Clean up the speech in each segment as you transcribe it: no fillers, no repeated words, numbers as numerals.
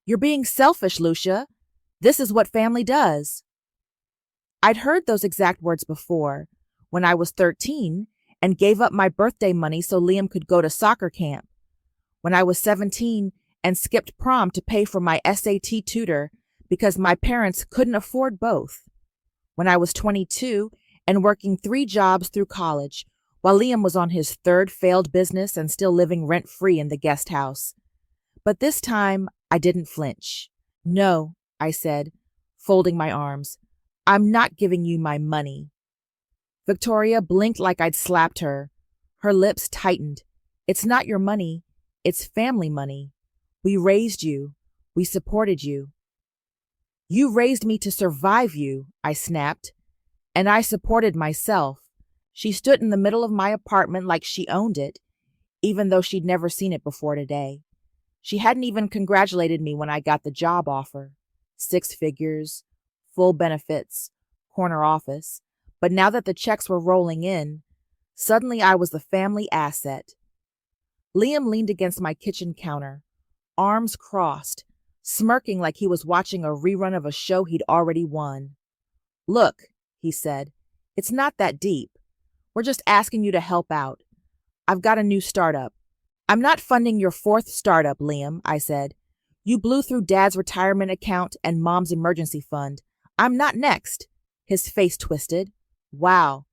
You're being selfish, Lucia. This is what family does. I'd heard those exact words before, when I was 13 and gave up my birthday money so Liam could go to soccer camp. When I was 17 and skipped prom to pay for my SAT tutor because my parents couldn't afford both. When I was 22 and working 3 jobs through college, while Liam was on his 3rd failed business and still living rent-free in the guest house. But this time, I didn't flinch. No, I said, folding my arms. I'm not giving you my money. Victoria blinked like I'd slapped her. Her lips tightened. It's not your money. It's family money. We raised you. We supported you. You raised me to survive you, I snapped. And I supported myself. She stood in the middle of my apartment like she owned it, even though she'd never seen it before today. She hadn't even congratulated me when I got the job offer. 6 figures, full benefits, corner office. But now that the checks were rolling in, suddenly I was the family asset. Liam leaned against my kitchen counter, arms crossed, smirking like he was watching a rerun of a show he'd already won. Look, he said, it's not that deep. We're just asking you to help out. I've got a new startup. I'm not funding your 4th startup, Liam, I said. You blew through Dad's retirement account and Mom's emergency fund. I'm not next. His face twisted. Wow,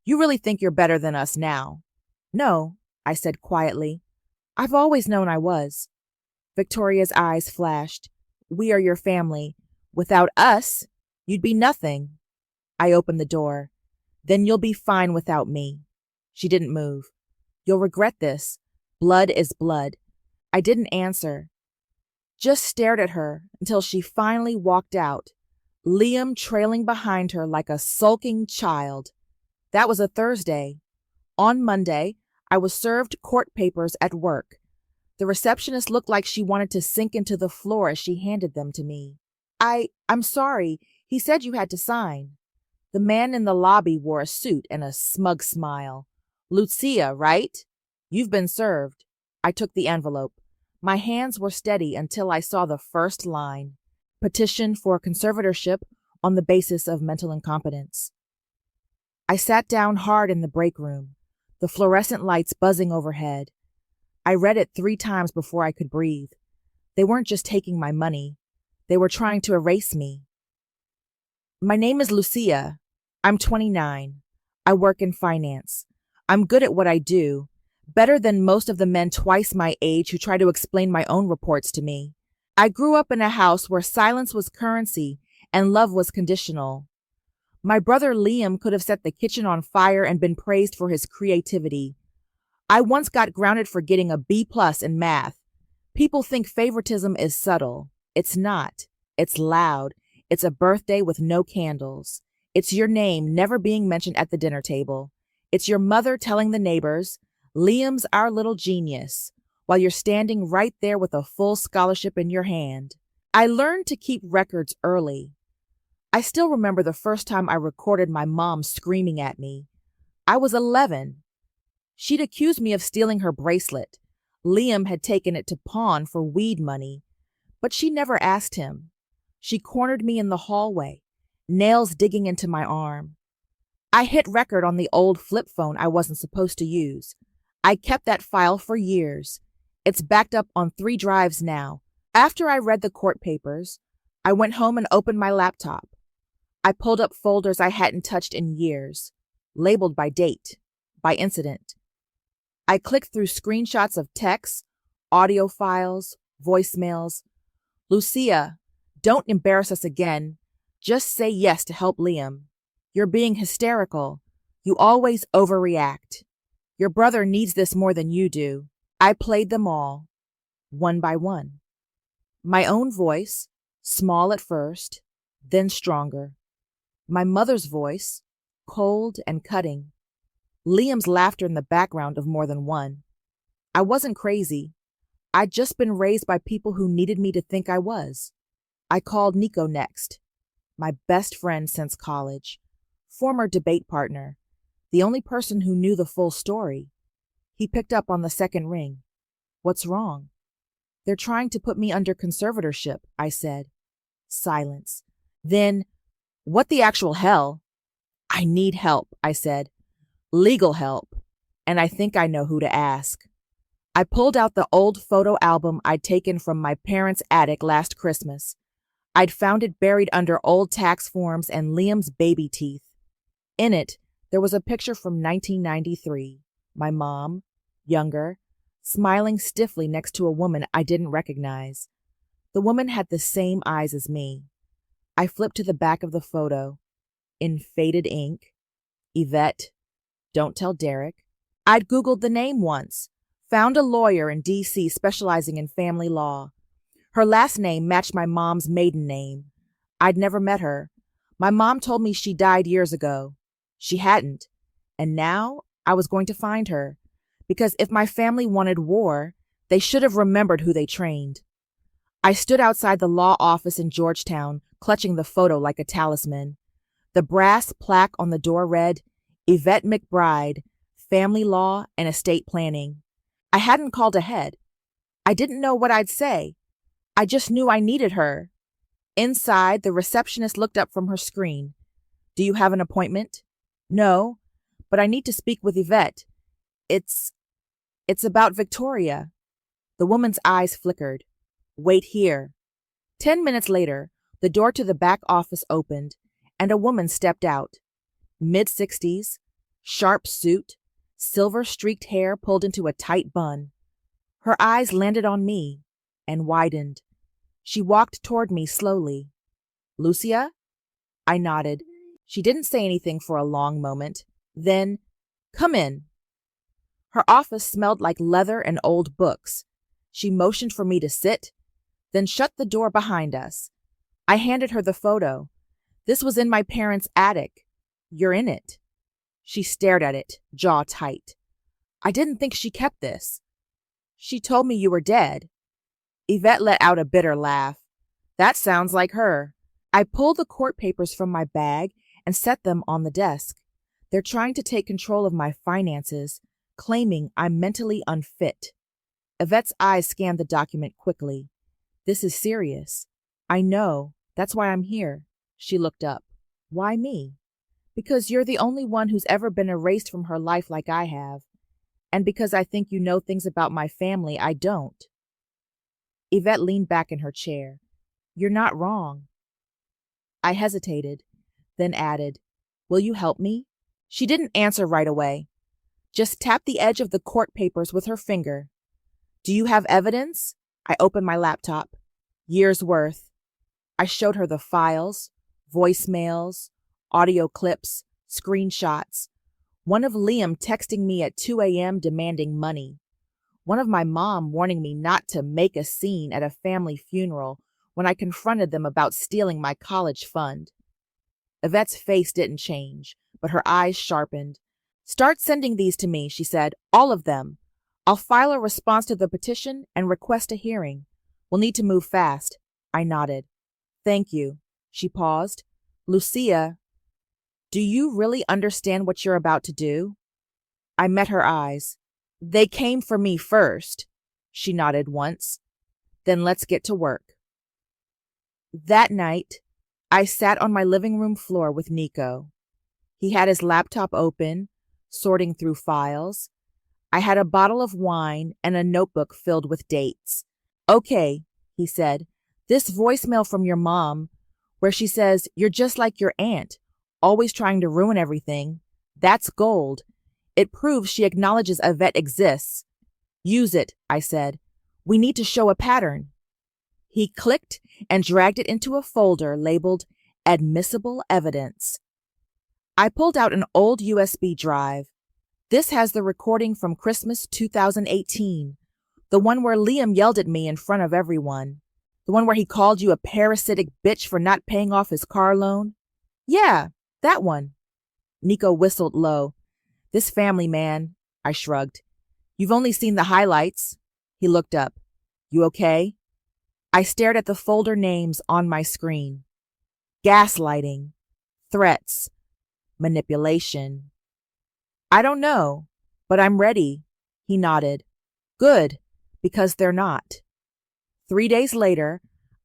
you really think you're better than us now? No, I said quietly. I've always known I was. Victoria's eyes flashed. We are your family. Without us, you'd be nothing. I opened the door. Then you'll be fine without me. She didn't move. You'll regret this. Blood is blood. I didn't answer. Just stared at her until she finally walked out, Liam trailing behind her like a sulking child. That was a Thursday. On Monday, I was served court papers at work. The receptionist looked like she wanted to sink into the floor as she handed them to me. I'm sorry. He said you had to sign. The man in the lobby wore a suit and a smug smile. Lucia, right? You've been served. I took the envelope. My hands were steady until I saw the first line. Petition for conservatorship on the basis of mental incompetence. I sat down hard in the break room, the fluorescent lights buzzing overhead. I read it 3 times before I could breathe. They weren't just taking my money. They were trying to erase me. My name is Lucia. I'm 29. I work in finance. I'm good at what I do, better than most of the men twice my age who try to explain my own reports to me. I grew up in a house where silence was currency and love was conditional. My brother Liam could have set the kitchen on fire and been praised for his creativity. I once got grounded for getting a B+ in math. People think favoritism is subtle. It's not. It's loud. It's a birthday with no candles. It's your name never being mentioned at the dinner table. It's your mother telling the neighbors, Liam's our little genius, while you're standing right there with a full scholarship in your hand. I learned to keep records early. I still remember the first time I recorded my mom screaming at me. I was 11. She'd accused me of stealing her bracelet. Liam had taken it to pawn for weed money, but she never asked him. She cornered me in the hallway, nails digging into my arm. I hit record on the old flip phone I wasn't supposed to use. I kept that file for years. It's backed up on 3 drives now. After I read the court papers, I went home and opened my laptop. I pulled up folders I hadn't touched in years, labeled by date, by incident. I clicked through screenshots of texts, audio files, voicemails. Lucia, don't embarrass us again. Just say yes to help Liam. You're being hysterical. You always overreact. Your brother needs this more than you do. I played them all, one by one. My own voice, small at first, then stronger. My mother's voice, cold and cutting. Liam's laughter in the background of more than one. I wasn't crazy. I'd just been raised by people who needed me to think I was. I called Nico next, my best friend since college, former debate partner, the only person who knew the full story. He picked up on the second ring. What's wrong? They're trying to put me under conservatorship, I said. Silence. Then, what the actual hell? I need help, I said. Legal help. And I think I know who to ask. I pulled out the old photo album I'd taken from my parents' attic last Christmas. I'd found it buried under old tax forms and Liam's baby teeth. In it, there was a picture from 1993. My mom, younger, smiling stiffly next to a woman I didn't recognize. The woman had the same eyes as me. I flipped to the back of the photo. In faded ink, Yvette, don't tell Derek. I'd Googled the name once. Found a lawyer in D.C. specializing in family law. Her last name matched my mom's maiden name. I'd never met her. My mom told me she died years ago. She hadn't. And now I was going to find her. Because if my family wanted war, they should have remembered who they trained. I stood outside the law office in Georgetown, clutching the photo like a talisman. The brass plaque on the door read, Yvette McBride, Family Law and Estate Planning. I hadn't called ahead. I didn't know what I'd say. I just knew I needed her. Inside, the receptionist looked up from her screen. Do you have an appointment? No, but I need to speak with Yvette. It's about Victoria. The woman's eyes flickered. Wait here. 10 minutes later, the door to the back office opened, and a woman stepped out. Mid-60s, sharp suit, silver-streaked hair pulled into a tight bun. Her eyes landed on me and widened. She walked toward me slowly. Lucia? I nodded. She didn't say anything for a long moment. Then, come in. Her office smelled like leather and old books. She motioned for me to sit, then shut the door behind us. I handed her the photo. This was in my parents' attic. You're in it. She stared at it, jaw tight. I didn't think she kept this. She told me you were dead. Yvette let out a bitter laugh. That sounds like her. I pulled the court papers from my bag and set them on the desk. They're trying to take control of my finances, claiming I'm mentally unfit. Yvette's eyes scanned the document quickly. This is serious. I know. That's why I'm here. She looked up. Why me? Because you're the only one who's ever been erased from her life like I have. And because I think you know things about my family I don't. Yvette leaned back in her chair. You're not wrong. I hesitated, then added, Will you help me? She didn't answer right away. Just tapped the edge of the court papers with her finger. Do you have evidence? I opened my laptop. Years worth. I showed her the files, voicemails, audio clips, screenshots. One of Liam texting me at 2 a.m. demanding money. One of my mom warning me not to make a scene at a family funeral when I confronted them about stealing my college fund. Yvette's face didn't change, but her eyes sharpened. Start sending these to me, she said, all of them. I'll file a response to the petition and request a hearing. We'll need to move fast. I nodded. Thank you. She paused. Lucia, do you really understand what you're about to do? I met her eyes. They came for me first. She nodded once. Then let's get to work. That night, I sat on my living room floor with Nico. He had his laptop open, sorting through files. I had a bottle of wine and a notebook filled with dates. Okay, he said, this voicemail from your mom, where she says, you're just like your aunt, always trying to ruin everything. That's gold. It proves she acknowledges Yvette exists. Use it, I said. We need to show a pattern. He clicked and dragged it into a folder labeled Admissible Evidence. I pulled out an old USB drive. This has the recording from Christmas 2018, the one where Liam yelled at me in front of everyone, the one where he called you a parasitic bitch for not paying off his car loan. Yeah, that one. Nico whistled low. This family, man, I shrugged. You've only seen the highlights. He looked up. You okay? I stared at the folder names on my screen. Gaslighting, threats, manipulation. I don't know, but I'm ready. He nodded. Good, because they're not. 3 days later,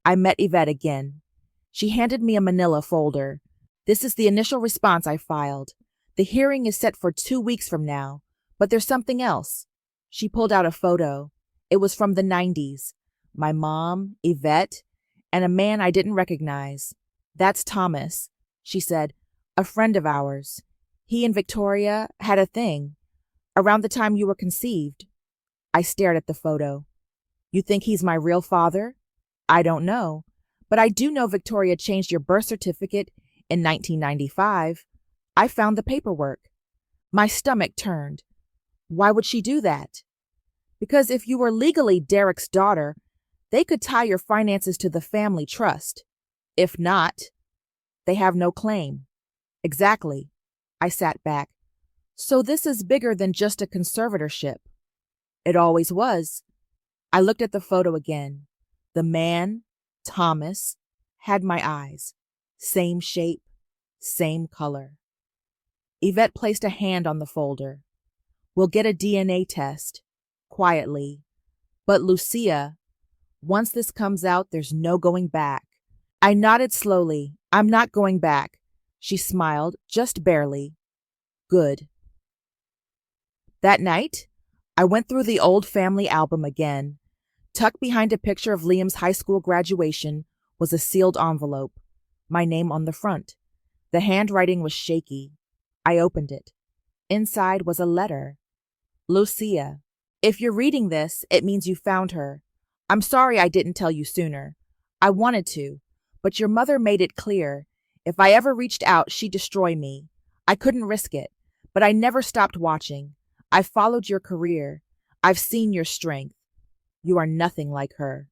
I met Yvette again. She handed me a manila folder. This is the initial response I filed. The hearing is set for 2 weeks from now, but there's something else. She pulled out a photo. It was from the 90s. My mom, Yvette, and a man I didn't recognize. That's Thomas, she said, a friend of ours. He and Victoria had a thing around the time you were conceived. I stared at the photo. You think he's my real father? I don't know, but I do know Victoria changed your birth certificate in 1995. I found the paperwork. My stomach turned. Why would she do that? Because if you were legally Derek's daughter, they could tie your finances to the family trust. If not, they have no claim. Exactly. I sat back. So this is bigger than just a conservatorship. It always was. I looked at the photo again. The man, Thomas, had my eyes. Same shape, same color. Yvette placed a hand on the folder. We'll get a DNA test. Quietly. But Lucia, once this comes out, there's no going back. I nodded slowly. I'm not going back. She smiled, just barely. Good. That night, I went through the old family album again. Tucked behind a picture of Liam's high school graduation was a sealed envelope, my name on the front. The handwriting was shaky. I opened it. Inside was a letter. Lucia, if you're reading this, it means you found her. I'm sorry I didn't tell you sooner. I wanted to, but your mother made it clear. If I ever reached out, she'd destroy me. I couldn't risk it, but I never stopped watching. I've followed your career. I've seen your strength. You are nothing like her.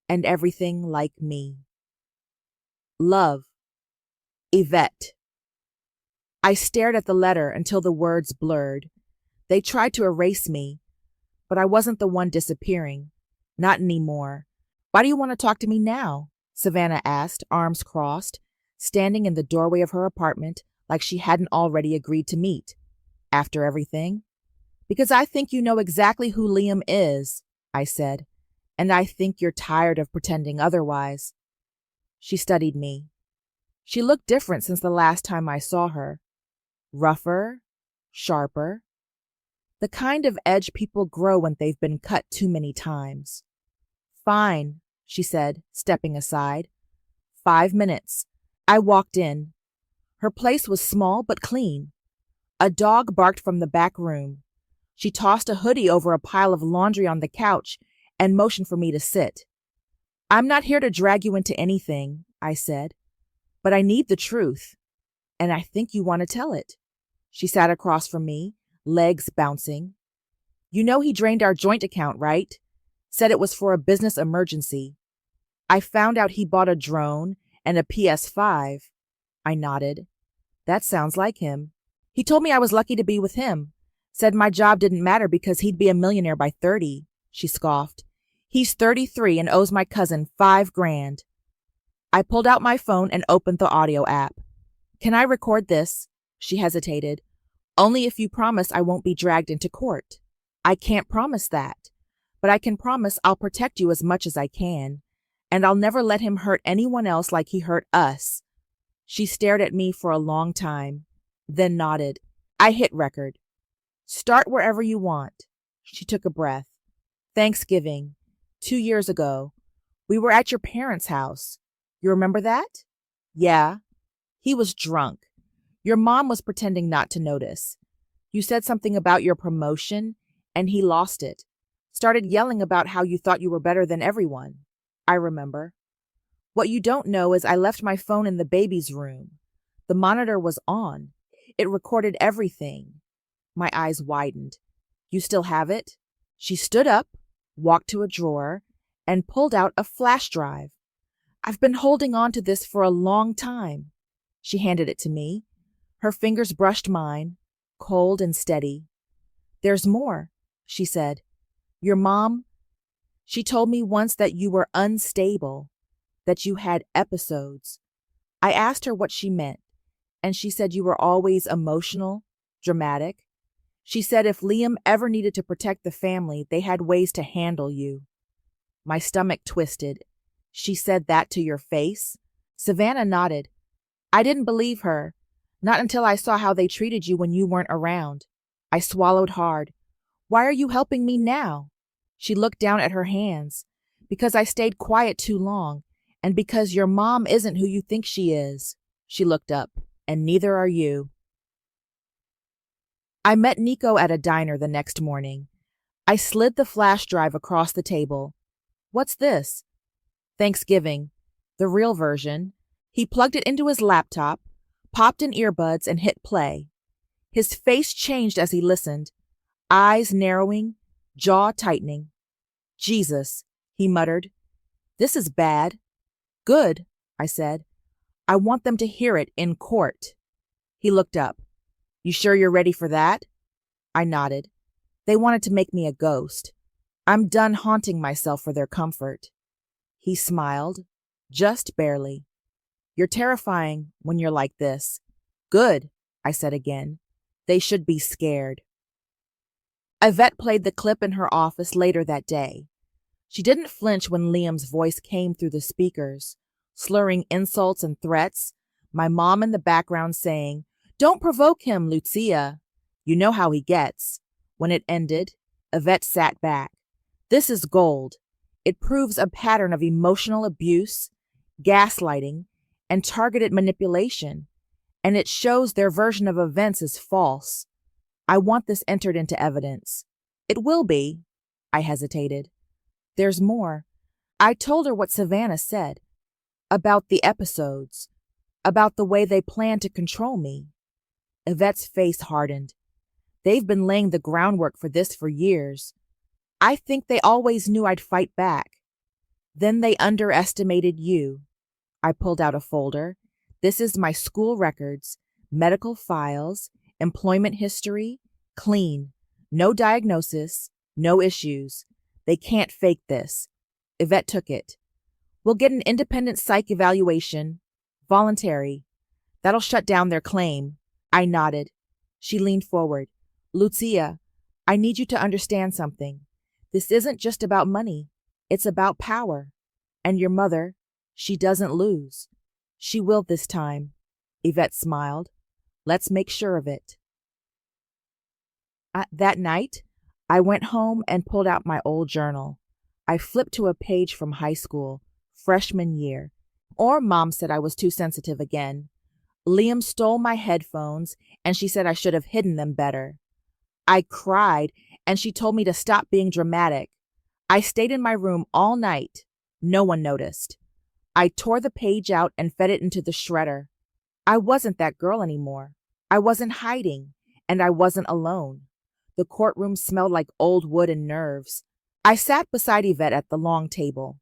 And everything like me. Love. Yvette. I stared at the letter until the words blurred. They tried to erase me, but I wasn't the one disappearing. Not anymore. Why do you want to talk to me now? Savannah asked, arms crossed, standing in the doorway of her apartment like she hadn't already agreed to meet. After everything? Because I think you know exactly who Liam is, I said, and I think you're tired of pretending otherwise. She studied me. She looked different since the last time I saw her. Rougher, sharper. The kind of edge people grow when they've been cut too many times. Fine, she said, stepping aside. 5 minutes. I walked in. Her place was small but clean. A dog barked from the back room. She tossed a hoodie over a pile of laundry on the couch and motioned for me to sit. I'm not here to drag you into anything, I said, but I need the truth, and I think you want to tell it. She sat across from me, legs bouncing. You know he drained our joint account, right? Said it was for a business emergency. I found out he bought a drone and a PS5. I nodded. That sounds like him. He told me I was lucky to be with him. Said my job didn't matter because he'd be a millionaire by 30, she scoffed. He's 33 and owes my cousin $5,000. I pulled out my phone and opened the audio app. Can I record this? She hesitated. Only if you promise I won't be dragged into court. I can't promise that, but I can promise I'll protect you as much as I can, and I'll never let him hurt anyone else like he hurt us. She stared at me for a long time, then nodded. I hit record. Start wherever you want. She took a breath. Thanksgiving, 2 years ago. We were at your parents' house. You remember that? Yeah. He was drunk. Your mom was pretending not to notice. You said something about your promotion, and he lost it. Started yelling about how you thought you were better than everyone. I remember. What you don't know is I left my phone in the baby's room. The monitor was on. It recorded everything. My eyes widened. You still have it? She stood up, walked to a drawer, and pulled out a flash drive. I've been holding on to this for a long time. She handed it to me. Her fingers brushed mine, cold and steady. There's more, she said. Your mom, she told me once that you were unstable, that you had episodes. I asked her what she meant, and she said you were always emotional, dramatic. She said if Liam ever needed to protect the family, they had ways to handle you. My stomach twisted. She said that to your face? Savannah nodded. I didn't believe her. Not until I saw how they treated you when you weren't around. I swallowed hard. Why are you helping me now? She looked down at her hands. Because I stayed quiet too long, and because your mom isn't who you think she is. She looked up. And neither are you. I met Nico at a diner the next morning. I slid the flash drive across the table. What's this? Thanksgiving. The real version. He plugged it into his laptop, popped in earbuds, and hit play. His face changed as he listened, eyes narrowing, jaw tightening. Jesus, he muttered. This is bad. Good, I said. I want them to hear it in court. He looked up. You sure you're ready for that? I nodded. They wanted to make me a ghost. I'm done haunting myself for their comfort. He smiled, just barely. You're terrifying when you're like this. Good, I said again. They should be scared. Yvette played the clip in her office later that day. She didn't flinch when Liam's voice came through the speakers, slurring insults and threats, my mom in the background saying, Don't provoke him, Lucia. You know how he gets. When it ended, Yvette sat back. This is gold. It proves a pattern of emotional abuse, gaslighting, and targeted manipulation, and it shows their version of events is false. I want this entered into evidence. It will be. I hesitated. There's more. I told her what Savannah said, about the episodes, about the way they plan to control me. Yvette's face hardened. They've been laying the groundwork for this for years. I think they always knew I'd fight back. Then they underestimated you. I pulled out a folder. This is my school records, medical files, employment history, clean. No diagnosis, no issues. They can't fake this. Yvette took it. We'll get an independent psych evaluation. Voluntary. That'll shut down their claim. I nodded. She leaned forward. Lucia, I need you to understand something. This isn't just about money. It's about power. And your mother, she doesn't lose. She will this time. Yvette smiled. Let's make sure of it. That night, I went home and pulled out my old journal. I flipped to a page from high school, freshman year. Or Mom said I was too sensitive again. Liam stole my headphones, and she said I should have hidden them better. I cried, and she told me to stop being dramatic. I stayed in my room all night. No one noticed. I tore the page out and fed it into the shredder. I wasn't that girl anymore. I wasn't hiding, and I wasn't alone. The courtroom smelled like old wood and nerves. I sat beside Yvette at the long table.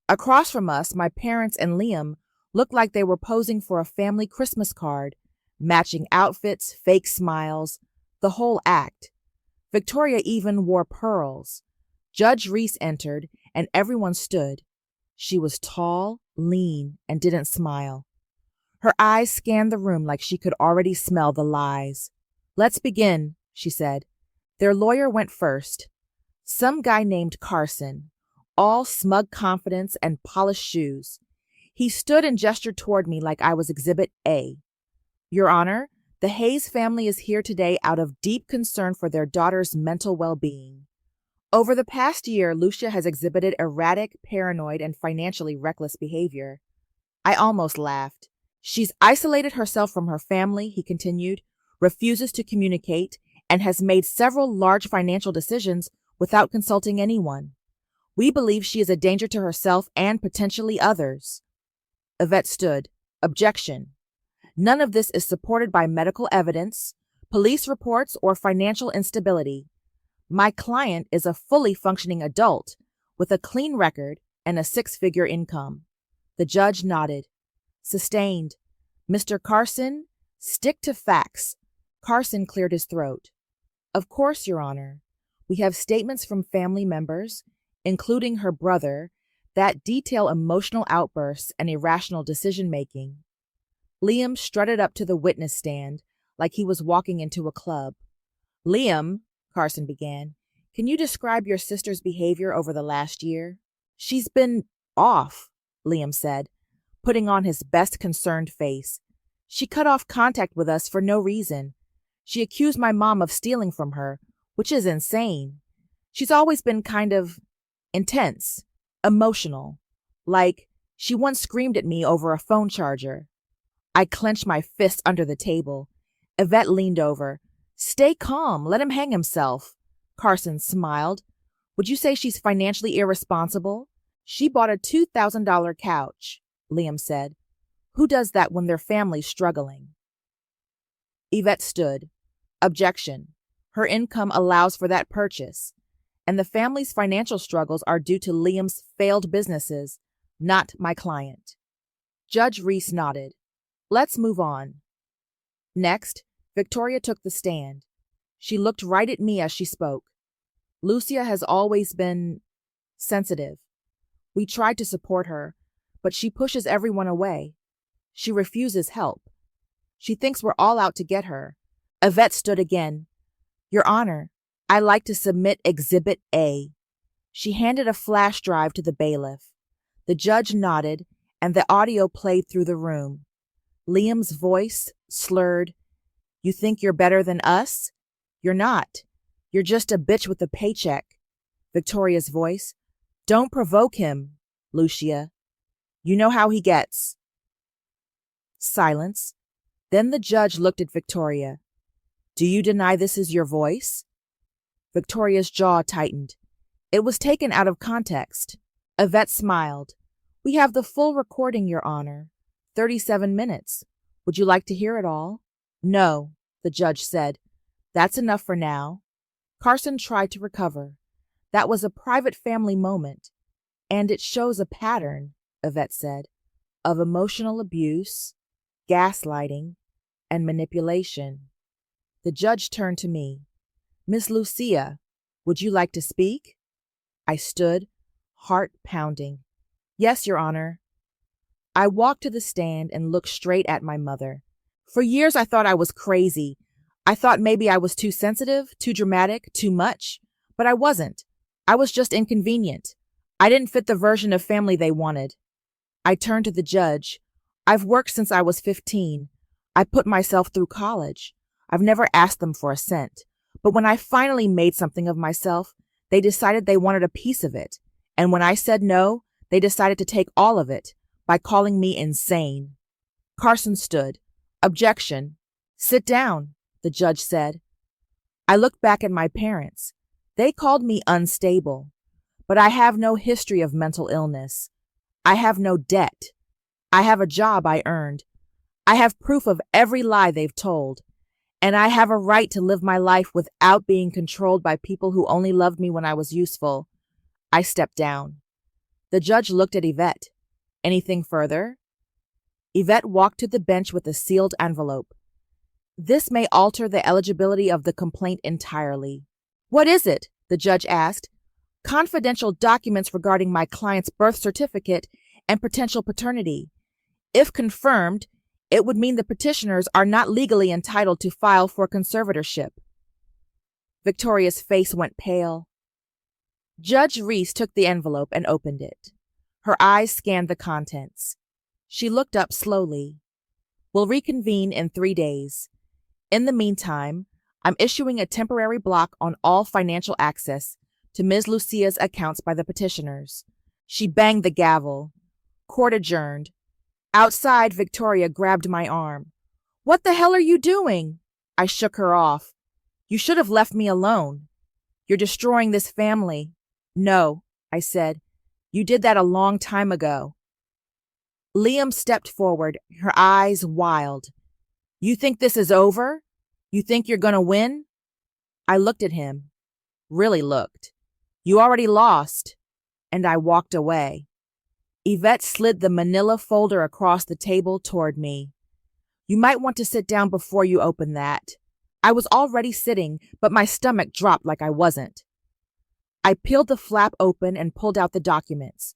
Across from us, my parents and Liam looked like they were posing for a family Christmas card, matching outfits, fake smiles, the whole act. Victoria even wore pearls. Judge Reese entered, and everyone stood. She was tall, lean, and didn't smile. Her eyes scanned the room like she could already smell the lies. Let's begin, she said. Their lawyer went first. Some guy named Carson, all smug confidence and polished shoes. He stood and gestured toward me like I was Exhibit A. Your Honor, the Hayes family is here today out of deep concern for their daughter's mental well-being. Over the past year, Lucia has exhibited erratic, paranoid, and financially reckless behavior. I almost laughed. She's isolated herself from her family, he continued, refuses to communicate, and has made several large financial decisions without consulting anyone. We believe she is a danger to herself and potentially others. Yvette stood. Objection. None of this is supported by medical evidence, police reports, or financial instability. My client is a fully functioning adult with a clean record and a six-figure income. The judge nodded. Sustained. Mr. Carson, stick to facts. Carson cleared his throat. Of course, Your Honor. We have statements from family members, including her brother, that detail emotional outbursts and irrational decision-making. Liam strutted up to the witness stand like he was walking into a club. Liam, Carson began, can you describe your sister's behavior over the last year? She's been off, Liam said, putting on his best concerned face. She cut off contact with us for no reason. She accused my mom of stealing from her, which is insane. She's always been kind of intense, emotional. Like, she once screamed at me over a phone charger. I clenched my fist under the table. Yvette leaned over. Stay calm, let him hang himself. Carson smiled. Would you say she's financially irresponsible? She bought a $2,000 couch, Liam said. Who does that when their family's struggling? Yvette stood. Objection. Her income allows for that purchase, and the family's financial struggles are due to Liam's failed businesses, not my client. Judge Reese nodded. Let's move on. Next, Victoria took the stand. She looked right at me as she spoke. Lucia has always been sensitive. We tried to support her, but she pushes everyone away. She refuses help. She thinks we're all out to get her. Yvette stood again. Your Honor, I'd like to submit Exhibit A. She handed a flash drive to the bailiff. The judge nodded, and the audio played through the room. Liam's voice slurred. You think you're better than us? You're not. You're just a bitch with a paycheck. Victoria's voice. Don't provoke him, Lucia. You know how he gets. Silence. Then the judge looked at Victoria. Do you deny this is your voice? Victoria's jaw tightened. It was taken out of context. Yvette smiled. We have the full recording, Your Honor. 37 minutes. Would you like to hear it all? No, the judge said. That's enough for now. Carson tried to recover. That was a private family moment, and it shows a pattern, Yvette said, of emotional abuse, gaslighting, and manipulation. The judge turned to me. Miss Lucia, would you like to speak? I stood, heart pounding. Yes, Your Honor. I walked to the stand and looked straight at my mother. For years I thought I was crazy. I thought maybe I was too sensitive, too dramatic, too much. But I wasn't. I was just inconvenient. I didn't fit the version of family they wanted. I turned to the judge. I've worked since I was 15. I put myself through college. I've never asked them for a cent. But when I finally made something of myself, they decided they wanted a piece of it. And when I said no, they decided to take all of it by calling me insane. Carson stood. Objection. Sit down, the judge said. I looked back at my parents. They called me unstable, but I have no history of mental illness. I have no debt. I have a job I earned. I have proof of every lie they've told, and I have a right to live my life without being controlled by people who only loved me when I was useful. I stepped down. The judge looked at Yvette. Anything further? Yvette walked to the bench with a sealed envelope. This may alter the eligibility of the complaint entirely. What is it? The judge asked. Confidential documents regarding my client's birth certificate and potential paternity. If confirmed, it would mean the petitioners are not legally entitled to file for conservatorship. Victoria's face went pale. Judge Reese took the envelope and opened it. Her eyes scanned the contents. She looked up slowly. We'll reconvene in 3 days. In the meantime, I'm issuing a temporary block on all financial access to Ms. Lucia's accounts by the petitioners. She banged the gavel. Court adjourned. Outside, Victoria grabbed my arm. What the hell are you doing? I shook her off. You should have left me alone. You're destroying this family. No, I said. You did that a long time ago. Liam stepped forward, her eyes wild. You think this is over? You think you're going to win? I looked at him. Really looked. You already lost. And I walked away. Yvette slid the manila folder across the table toward me. You might want to sit down before you open that. I was already sitting, but my stomach dropped like I wasn't. I peeled the flap open and pulled out the documents.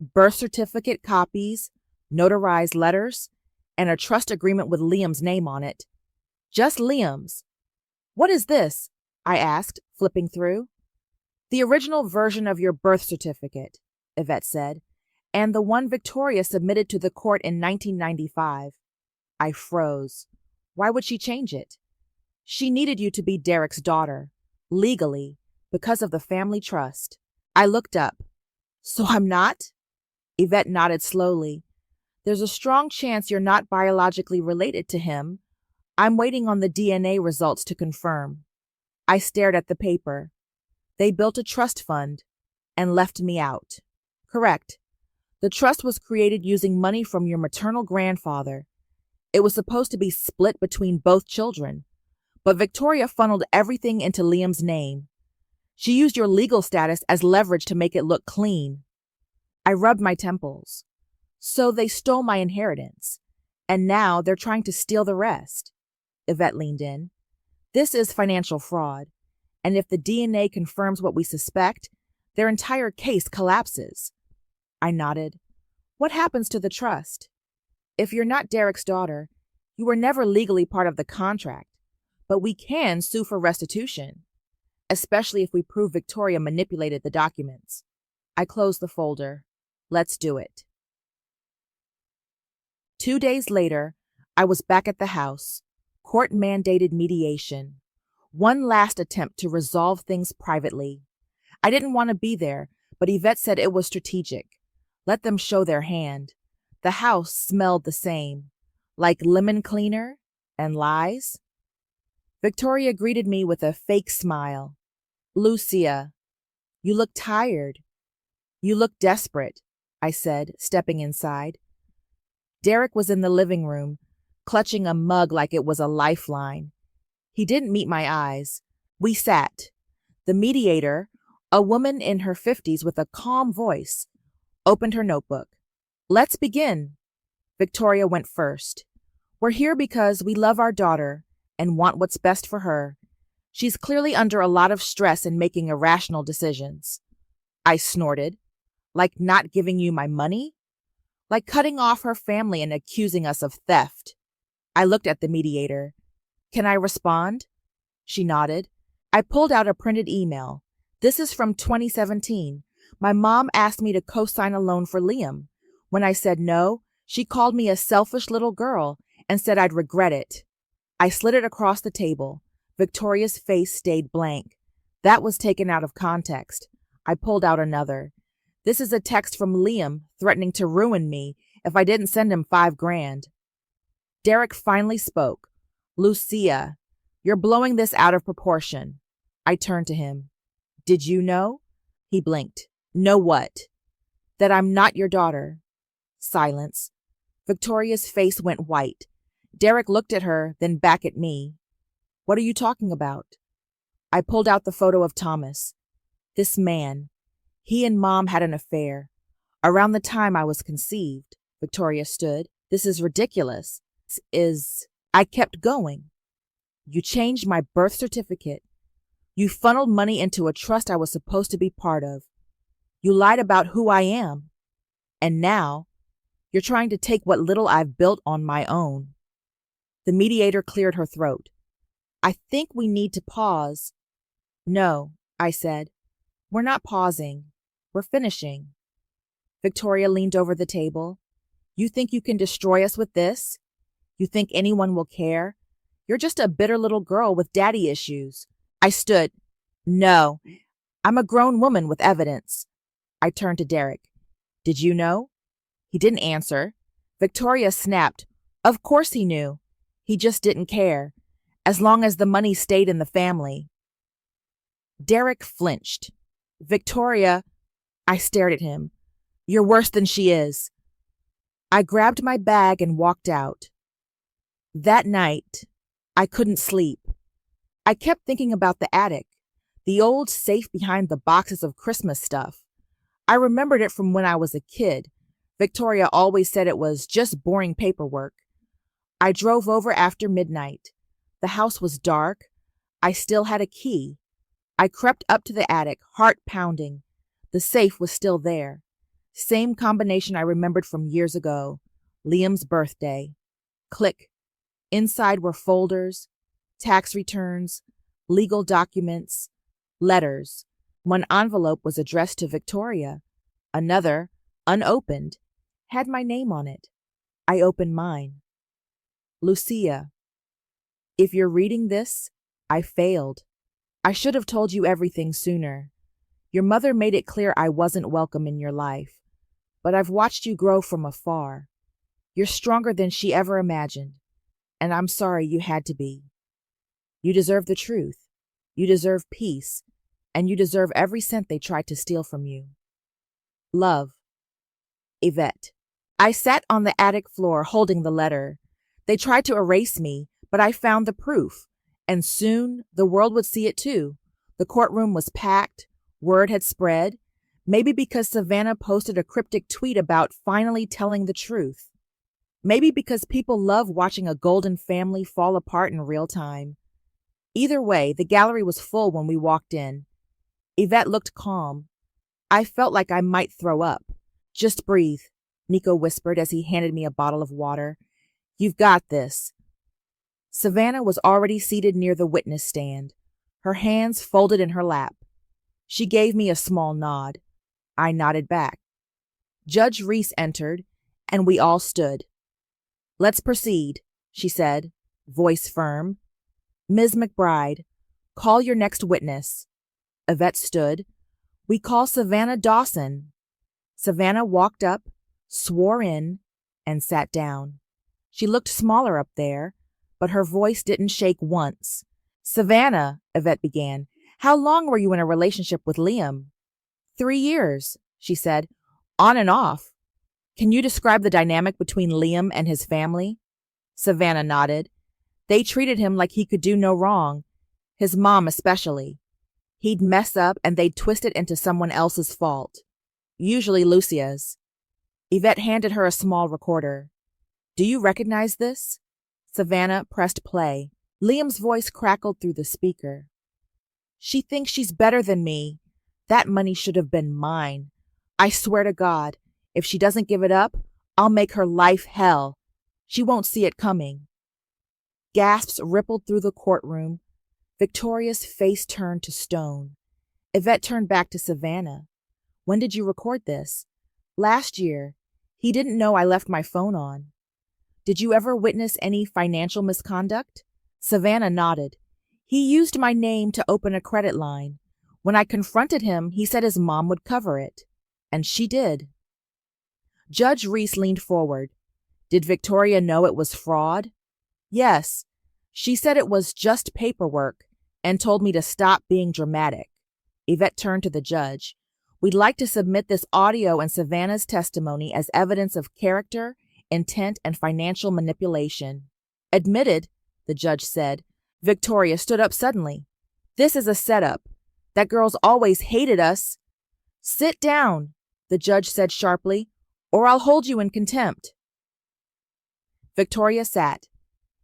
Birth certificate copies, notarized letters, and a trust agreement with Liam's name on it. Just Liam's. What is this? I asked, flipping through. The original version of your birth certificate. Yvette said, and the one Victoria submitted to the court in 1995. I froze. Why would she change it? She needed you to be Derek's daughter, legally, because of the family trust. I looked up. So I'm not? Yvette nodded slowly. There's a strong chance you're not biologically related to him. I'm waiting on the DNA results to confirm. I stared at the paper. They built a trust fund and left me out. Correct. The trust was created using money from your maternal grandfather. It was supposed to be split between both children, but Victoria funneled everything into Liam's name. She used your legal status as leverage to make it look clean. I rubbed my temples. So they stole my inheritance, and now they're trying to steal the rest. Yvette leaned in. This is financial fraud, and if the DNA confirms what we suspect, their entire case collapses. I nodded. What happens to the trust? If you're not Derek's daughter, you were never legally part of the contract, but we can sue for restitution, especially if we prove Victoria manipulated the documents. I closed the folder. Let's do it. 2 days later, I was back at the house. Court-mandated mediation. One last attempt to resolve things privately. I didn't want to be there, but Yvette said it was strategic. Let them show their hand. The house smelled the same, like lemon cleaner and lies. Victoria greeted me with a fake smile. Lucia, you look tired. You look desperate, I said, stepping inside. Derek was in the living room, clutching a mug like it was a lifeline. He didn't meet my eyes. We sat. The mediator, a woman in her 50s with a calm voice, opened her notebook. Let's begin. Victoria went first. We're here because we love our daughter and want what's best for her. She's clearly under a lot of stress and making irrational decisions. I snorted. Like not giving you my money? Like cutting off her family and accusing us of theft. I looked at the mediator. Can I respond? She nodded. I pulled out a printed email. This is from 2017. My mom asked me to co-sign a loan for Liam. When I said no, she called me a selfish little girl and said I'd regret it. I slid it across the table. Victoria's face stayed blank. That was taken out of context. I pulled out another. This is a text from Liam threatening to ruin me if I didn't send him $5,000. Derek finally spoke. Lucia, you're blowing this out of proportion. I turned to him. Did you know? He blinked. Know what? That I'm not your daughter. Silence. Victoria's face went white. Derek looked at her, then back at me. What are you talking about? I pulled out the photo of Thomas. This man. He and Mom had an affair. Around the time I was conceived. Victoria stood. This is ridiculous. I kept going. You changed my birth certificate. You funneled money into a trust I was supposed to be part of. You lied about who I am. And now, you're trying to take what little I've built on my own. The mediator cleared her throat. I think we need to pause. No, I said. We're not pausing. We're finishing. Victoria leaned over the table. You think you can destroy us with this? You think anyone will care? You're just a bitter little girl with daddy issues. I stood. No, I'm a grown woman with evidence. I turned to Derek. Did you know? He didn't answer. Victoria snapped. Of course he knew. He just didn't care, as long as the money stayed in the family. Derek flinched. Victoria, I stared at him. You're worse than she is. I grabbed my bag and walked out. That night, I couldn't sleep. I kept thinking about the attic, the old safe behind the boxes of Christmas stuff. I remembered it from when I was a kid. Victoria always said it was just boring paperwork. I drove over after midnight. The house was dark. I still had a key. I crept up to the attic, heart pounding. The safe was still there. Same combination I remembered from years ago. Liam's birthday. Click. Inside were folders, tax returns, legal documents, letters. One envelope was addressed to Victoria. Another, unopened, had my name on it. I opened mine. Lucia, if you're reading this, I failed. I should have told you everything sooner. Your mother made it clear I wasn't welcome in your life, but I've watched you grow from afar. You're stronger than she ever imagined, and I'm sorry you had to be. You deserve the truth. You deserve peace, and you deserve every cent they tried to steal from you. Love, Yvette. I sat on the attic floor holding the letter. They tried to erase me, but I found the proof, and soon the world would see it too. The courtroom was packed, word had spread, maybe because Savannah posted a cryptic tweet about finally telling the truth. Maybe because people love watching a golden family fall apart in real time. Either way, the gallery was full when we walked in. Yvette looked calm. I felt like I might throw up. Just breathe, Nico whispered as he handed me a bottle of water. You've got this. Savannah was already seated near the witness stand, her hands folded in her lap. She gave me a small nod. I nodded back. Judge Reese entered, and we all stood. Let's proceed, she said, voice firm. Ms. McBride, call your next witness. Yvette stood. We call Savannah Dawson. Savannah walked up, swore in, and sat down. She looked smaller up there, but her voice didn't shake once. Savannah, Yvette began, how long were you in a relationship with Liam? 3 years, she said, on and off. Can you describe the dynamic between Liam and his family? Savannah nodded. They treated him like he could do no wrong, his mom especially. He'd mess up and they'd twist it into someone else's fault, usually Lucia's. Yvette handed her a small recorder. Do you recognize this? Savannah pressed play. Liam's voice crackled through the speaker. She thinks she's better than me. That money should have been mine. I swear to God, if she doesn't give it up, I'll make her life hell. She won't see it coming. Gasps rippled through the courtroom. Victoria's face turned to stone. Yvette turned back to Savannah. When did you record this? Last year. He didn't know I left my phone on. Did you ever witness any financial misconduct? Savannah nodded. He used my name to open a credit line. When I confronted him, he said his mom would cover it. And she did. Judge Reese leaned forward. Did Victoria know it was fraud? Yes. She said it was just paperwork and told me to stop being dramatic. Yvette turned to the judge. We'd like to submit this audio and Savannah's testimony as evidence of character, intent, and financial manipulation. Admitted, the judge said. Victoria stood up suddenly. This is a setup. That girl's always hated us. Sit down, the judge said sharply, or I'll hold you in contempt. Victoria sat.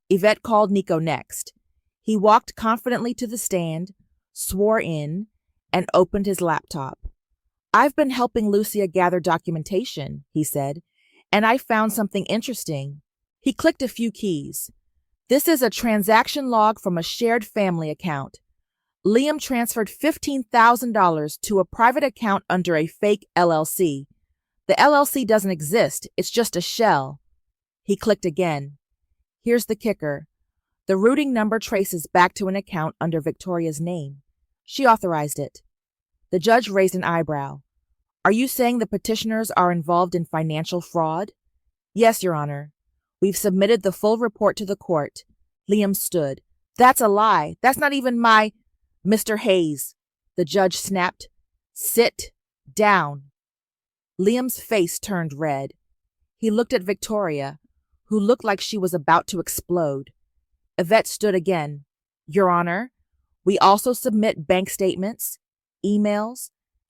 Yvette called Nico next. He walked confidently to the stand, swore in, and opened his laptop. I've been helping Lucia gather documentation, he said, and I found something interesting. He clicked a few keys. This is a transaction log from a shared family account. Liam transferred $15,000 to a private account under a fake LLC. The LLC doesn't exist. It's just a shell. He clicked again. Here's the kicker. The routing number traces back to an account under Victoria's name. She authorized it. The judge raised an eyebrow. Are you saying the petitioners are involved in financial fraud? Yes, Your Honor. We've submitted the full report to the court. Liam stood. That's a lie. That's not even my... Mr. Hayes, the judge snapped. Sit down. Liam's face turned red. He looked at Victoria, who looked like she was about to explode. Yvette stood again. Your Honor, we also submit bank statements, emails,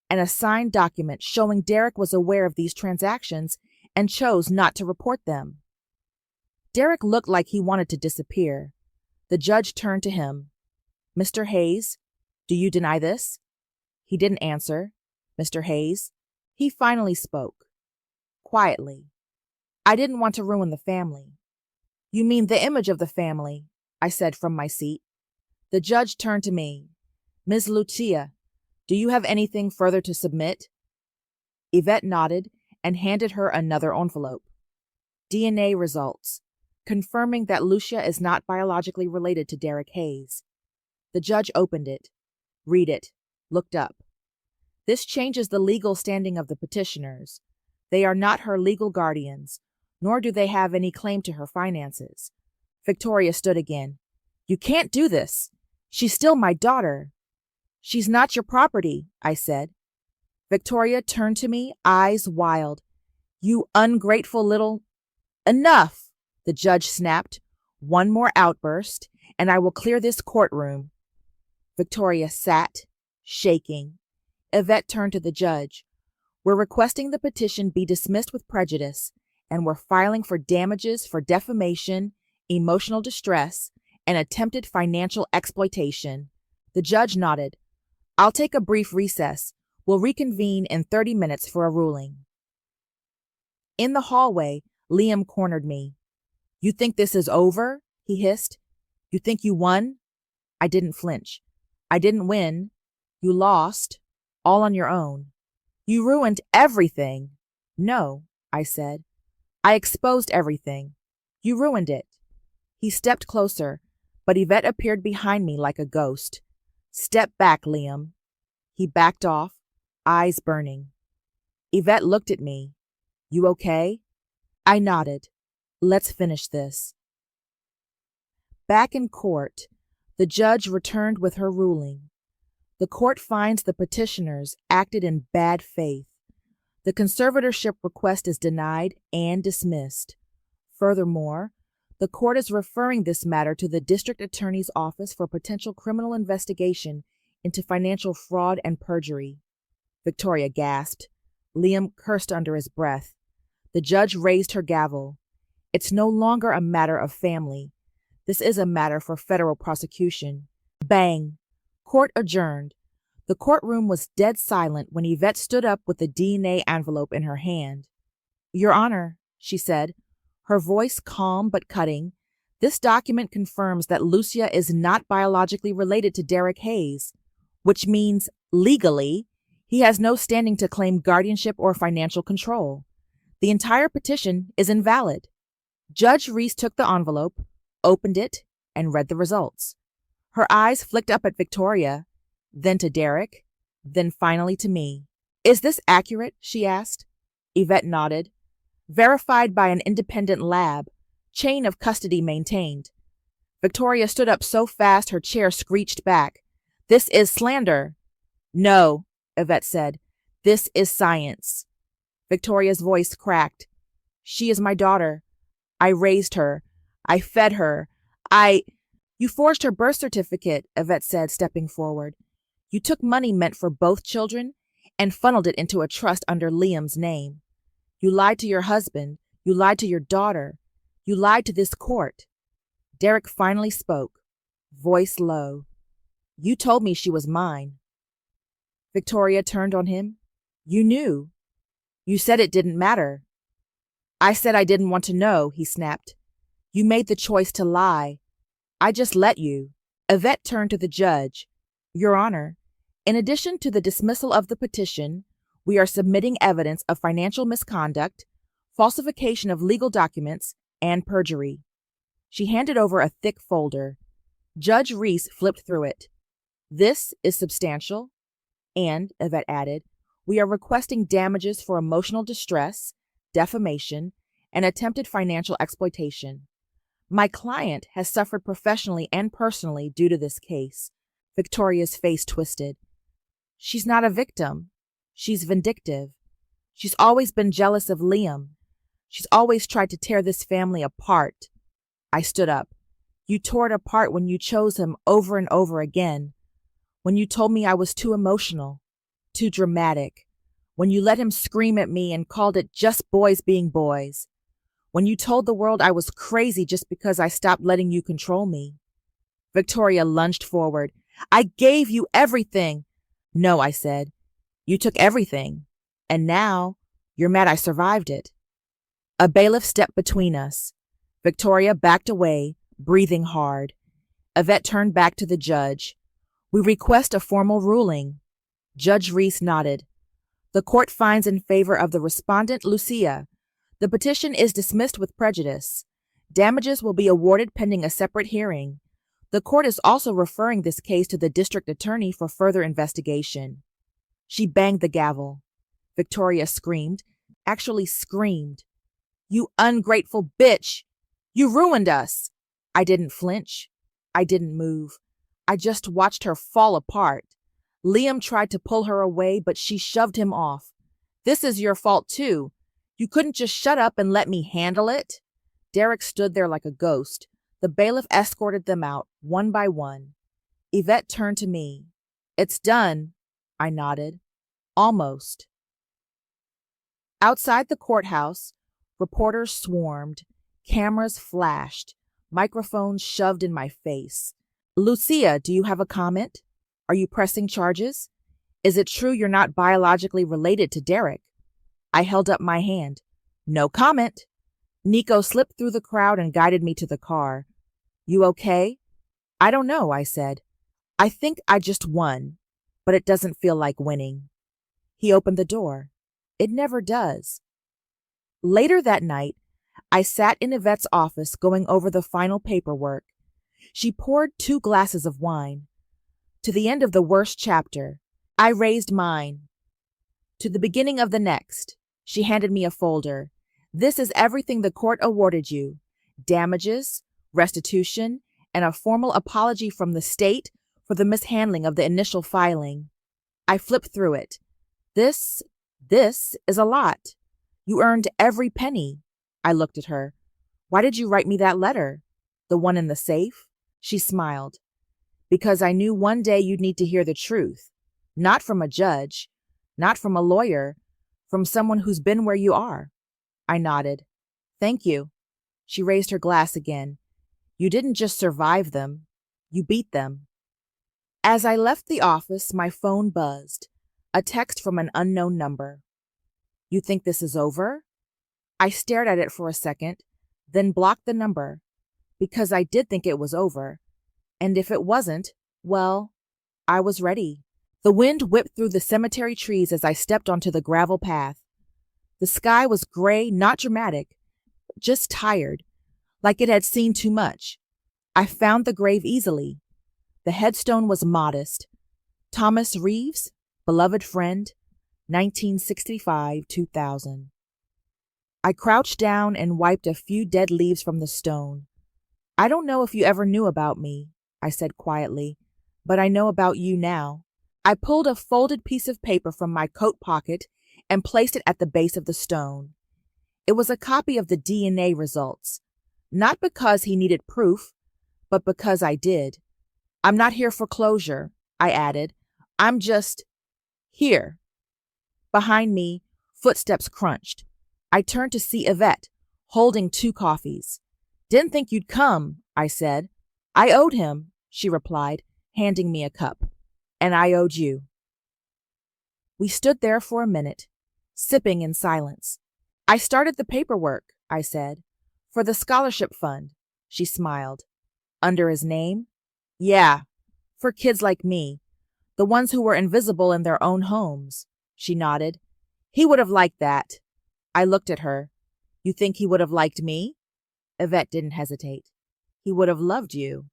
and a signed document showing Derek was aware of these transactions and chose not to report them. Derek looked like he wanted to disappear. The judge turned to him. Mr. Hayes, do you deny this? He didn't answer. Mr. Hayes, he finally spoke. Quietly. I didn't want to ruin the family. You mean the image of the family, I said from my seat. The judge turned to me. Ms. Lucia, do you have anything further to submit? Yvette nodded and handed her another envelope. DNA results, confirming that Lucia is not biologically related to Derek Hayes. The judge opened it, read it, looked up. This changes the legal standing of the petitioners. They are not her legal guardians, nor do they have any claim to her finances. Victoria stood again. You can't do this. She's still my daughter. She's not your property, I said. Victoria turned to me, eyes wild. You ungrateful little... Enough, the judge snapped. One more outburst, and I will clear this courtroom. Victoria sat, shaking. Yvette turned to the judge. We're requesting the petition be dismissed with prejudice, and we're filing for damages for defamation, emotional distress, and attempted financial exploitation. The judge nodded. I'll take a brief recess. We'll reconvene in 30 minutes for a ruling. In the hallway, Liam cornered me. You think this is over? He hissed. You think you won? I didn't flinch. I didn't win. You lost. All on your own. You ruined everything. No, I said. I exposed everything. You ruined it. He stepped closer, but Yvette appeared behind me like a ghost. Step back, Liam. He backed off, eyes burning. Yvette looked at me. You okay? I nodded. Let's finish this. Back in court, the judge returned with her ruling. The court finds the petitioners acted in bad faith. The conservatorship request is denied and dismissed. Furthermore, the court is referring this matter to the district attorney's office for potential criminal investigation into financial fraud and perjury. Victoria gasped. Liam cursed under his breath. The judge raised her gavel. It's no longer a matter of family. This is a matter for federal prosecution. Bang! Court adjourned. The courtroom was dead silent when Yvette stood up with the DNA envelope in her hand. Your Honor, she said, her voice calm but cutting, this document confirms that Lucia is not biologically related to Derek Hayes, which means, legally, he has no standing to claim guardianship or financial control. The entire petition is invalid. Judge Reese took the envelope, opened it, and read the results. Her eyes flicked up at Victoria, then to Derek, then finally to me. Is this accurate? She asked. Yvette nodded. Verified by an independent lab. Chain of custody maintained. Victoria stood up so fast her chair screeched back. This is slander. No, Yvette said. This is science. Victoria's voice cracked. She is my daughter. I raised her. I fed her. You forged her birth certificate, Yvette said, stepping forward. You took money meant for both children and funneled it into a trust under Liam's name. You lied to your husband. You lied to your daughter. You lied to this court. Derek finally spoke, voice low. You told me she was mine. Victoria turned on him. You knew. You said it didn't matter. I said I didn't want to know, he snapped. You made the choice to lie. I just let you. Yvette turned to the judge. Your Honor, in addition to the dismissal of the petition, we are submitting evidence of financial misconduct, falsification of legal documents, and perjury. She handed over a thick folder. Judge Reese flipped through it. This is substantial, and, Yvette added, we are requesting damages for emotional distress, defamation, and attempted financial exploitation. My client has suffered professionally and personally due to this case. Victoria's face twisted. She's not a victim. She's vindictive. She's always been jealous of Liam. She's always tried to tear this family apart. I stood up. You tore it apart when you chose him over and over again. When you told me I was too emotional, too dramatic. When you let him scream at me and called it just boys being boys. When you told the world I was crazy just because I stopped letting you control me. Victoria lunged forward. I gave you everything. No, I said. You took everything. And now you're mad I survived it. A bailiff stepped between us. Victoria backed away, breathing hard. Yvette turned back to the judge. We request a formal ruling. Judge Reese nodded. The court finds in favor of the respondent, Lucia. The petition is dismissed with prejudice. Damages will be awarded pending a separate hearing. The court is also referring this case to the district attorney for further investigation. She banged the gavel. Victoria screamed, actually screamed. You ungrateful bitch! You ruined us! I didn't flinch. I didn't move. I just watched her fall apart. Liam tried to pull her away, but she shoved him off. This is your fault too. You couldn't just shut up and let me handle it? Derek stood there like a ghost. The bailiff escorted them out, one by one. Yvette turned to me. It's done, I nodded. Almost. Outside the courthouse, reporters swarmed, cameras flashed, microphones shoved in my face. Lucia, do you have a comment? Are you pressing charges? Is it true you're not biologically related to Derek? I held up my hand. No comment. Nico slipped through the crowd and guided me to the car. You okay? I don't know, I said. I think I just won, but it doesn't feel like winning. He opened the door. It never does. Later that night, I sat in Yvette's office going over the final paperwork. She poured 2 glasses of wine. To the end of the worst chapter, I raised mine. To the beginning of the next, she handed me a folder. This is everything the court awarded you. Damages, restitution, and a formal apology from the state for the mishandling of the initial filing. I flipped through it. This is a lot. You earned every penny. I looked at her. Why did you write me that letter? The one in the safe? She smiled. Because I knew one day you'd need to hear the truth. Not from a judge, not from a lawyer, from someone who's been where you are. I nodded. Thank you. She raised her glass again. You didn't just survive them. You beat them. As I left the office, my phone buzzed. A text from an unknown number. You think this is over? I stared at it for a second, then blocked the number, because I did think it was over. And if it wasn't, well, I was ready. The wind whipped through the cemetery trees as I stepped onto the gravel path. The sky was gray, not dramatic, just tired, like it had seen too much. I found the grave easily. The headstone was modest. Thomas Reeves, beloved friend, 1965-2000. I crouched down and wiped a few dead leaves from the stone. I don't know if you ever knew about me, I said quietly, but I know about you now. I pulled a folded piece of paper from my coat pocket and placed it at the base of the stone. It was a copy of the DNA results, not because he needed proof, but because I did. I'm not here for closure, I added. I'm just here. Behind me, footsteps crunched. I turned to see Yvette, holding 2 coffees. Didn't think you'd come, I said. I owed him, she replied, handing me a cup. And I owed you. We stood there for a minute, sipping in silence. I started the paperwork, I said. For the scholarship fund, she smiled. Under his name? Yeah, for kids like me, the ones who were invisible in their own homes, she nodded. He would have liked that. I looked at her. You think he would have liked me? Yvette didn't hesitate. He would have loved you.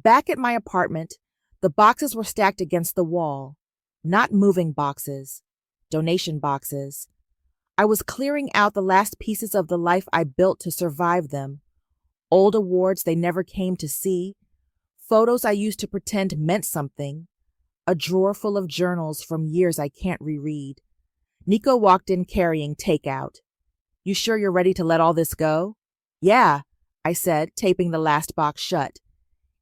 Back at my apartment, the boxes were stacked against the wall. Not moving boxes, donation boxes. I was clearing out the last pieces of the life I built to survive them. Old awards they never came to see. Photos I used to pretend meant something. A drawer full of journals from years I can't reread. Nico walked in carrying takeout. You sure you're ready to let all this go? Yeah, I said, taping the last box shut.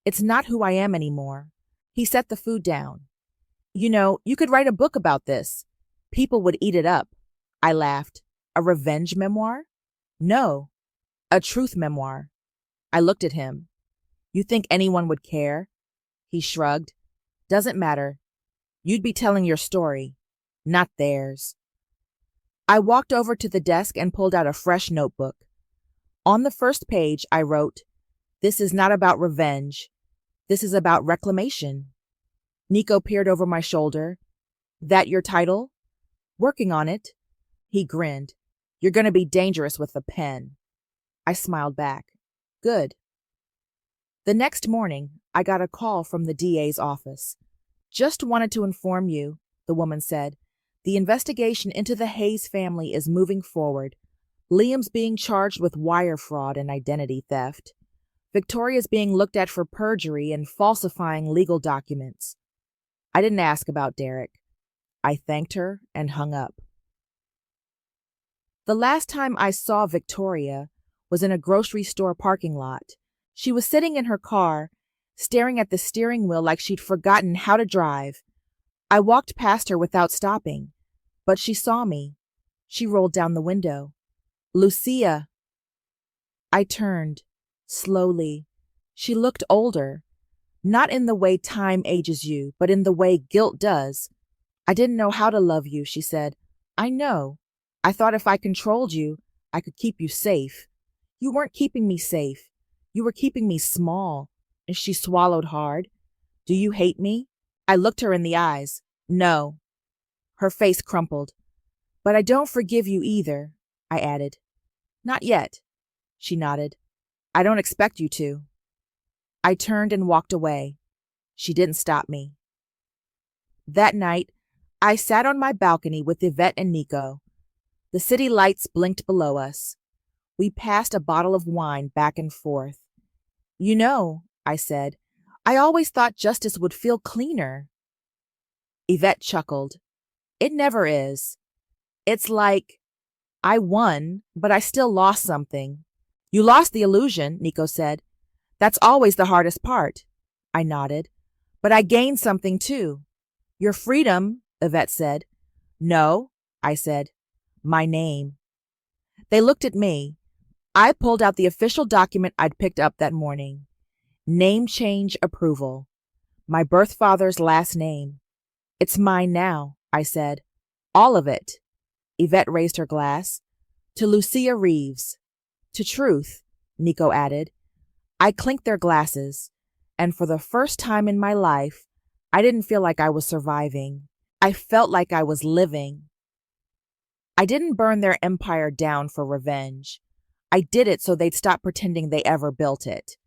It's not who I am anymore. He set the food down. You know, you could write a book about this. People would eat it up. I laughed. A revenge memoir? No, a truth memoir. I looked at him. You think anyone would care? He shrugged. Doesn't matter. You'd be telling your story, not theirs. I walked over to the desk and pulled out a fresh notebook. On the first page, I wrote, "This is not about revenge. This is about reclamation." Nico peered over my shoulder. That your title? Working on it. He grinned. You're going to be dangerous with a pen. I smiled back. Good. The next morning, I got a call from the DA's office. Just wanted to inform you, the woman said. The investigation into the Hayes family is moving forward. Liam's being charged with wire fraud and identity theft. Victoria's being looked at for perjury and falsifying legal documents. I didn't ask about Derek. I thanked her and hung up. The last time I saw Victoria was in a grocery store parking lot. She was sitting in her car, staring at the steering wheel like she'd forgotten how to drive. I walked past her without stopping, but she saw me. She rolled down the window. Lucia. I turned, slowly. She looked older, not in the way time ages you, but in the way guilt does. I didn't know how to love you, she said. I know. I thought if I controlled you, I could keep you safe. You weren't keeping me safe. You were keeping me small. And she swallowed hard. Do you hate me? I looked her in the eyes. No. Her face crumpled. But I don't forgive you either, I added. Not yet. She nodded. I don't expect you to. I turned and walked away. She didn't stop me. That night, I sat on my balcony with Yvette and Nico. The city lights blinked below us. We passed a bottle of wine back and forth. You know, I said, I always thought justice would feel cleaner. Yvette chuckled. It never is. It's like, I won, but I still lost something. You lost the illusion, Nico said. That's always the hardest part. I nodded. But I gained something too. Your freedom, Yvette said. No, I said. My name. They looked at me. I pulled out the official document I'd picked up that morning. Name change approval. My birth father's last name. It's mine now, I said. All of it. Yvette raised her glass. To Lucia Reeves. To truth, Nico added. I clinked their glasses, and for the first time in my life, I didn't feel like I was surviving. I felt like I was living. I didn't burn their empire down for revenge. I did it so they'd stop pretending they ever built it.